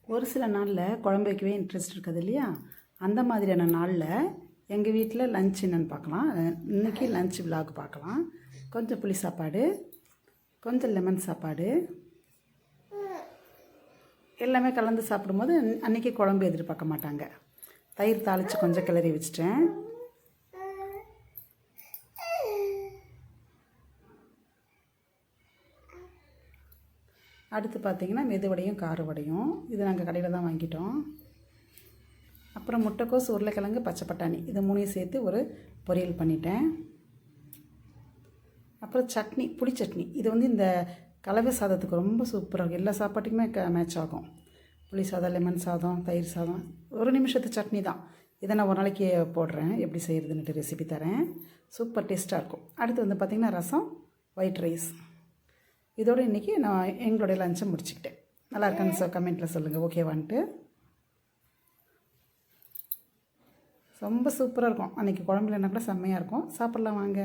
ஒரு சில நாளில் குழம்பு வைக்கவே இன்ட்ரெஸ்ட் இருக்காது இல்லையா? அந்த மாதிரியான நாளில் எங்கள் வீட்டில் லன்ச் என்னென்னு பார்க்கலாம். இன்றைக்கி லன்ச் விலாக் பார்க்கலாம். கொஞ்சம் புளி சாப்பாடு, கொஞ்சம் லெமன் சாப்பாடு, எல்லாமே கலந்து சாப்பிடும்போது அன்றைக்கி குழம்பு எதிர்பார்க்க மாட்டாங்க. தயிர் தாளித்து கொஞ்சம் கிளறி வச்சிட்டேன். அடுத்து பார்த்திங்கன்னா மெதுவடையும் கார வடையும். இது நாங்கள் கடையில் தான் வாங்கிட்டோம். அப்புறம் முட்டைக்கோஸ், உருளைக்கிழங்கு, பச்சை பட்டாணி இது மூணையும் சேர்த்து ஒரு பொரியல் பண்ணிட்டேன். அப்புறம் சட்னி, புளி சட்னி. இது இந்த கலவை சாதத்துக்கு ரொம்ப சூப்பராக இருக்கும். எல்லா சாப்பாட்டுக்குமே மேட்ச் ஆகும். புளி சாதம், லெமன் சாதம், தயிர் சாதம். ஒரு நிமிஷத்து சட்னி தான். இதை நான் ஒரு நாளைக்கு போடுறேன், எப்படி செய்கிறதுன்ட்டு ரெசிபி தரேன். சூப்பர் டேஸ்ட்டாக இருக்கும். அடுத்து பார்த்திங்கன்னா ரசம், ஒயிட் ரைஸ். இதோடு இன்றைக்கி நான் எங்களுடைய லஞ்சை முடிச்சுக்கிட்டேன். நல்லா இருக்கான்னு கமெண்ட்டில் சொல்லுங்கள், ஓகேவான்ட்டு. ரொம்ப சூப்பராக இருக்கும். அன்றைக்கி குழம்புல என்ன கூட செம்மையாக இருக்கும். சாப்பிட்லாம் வாங்க.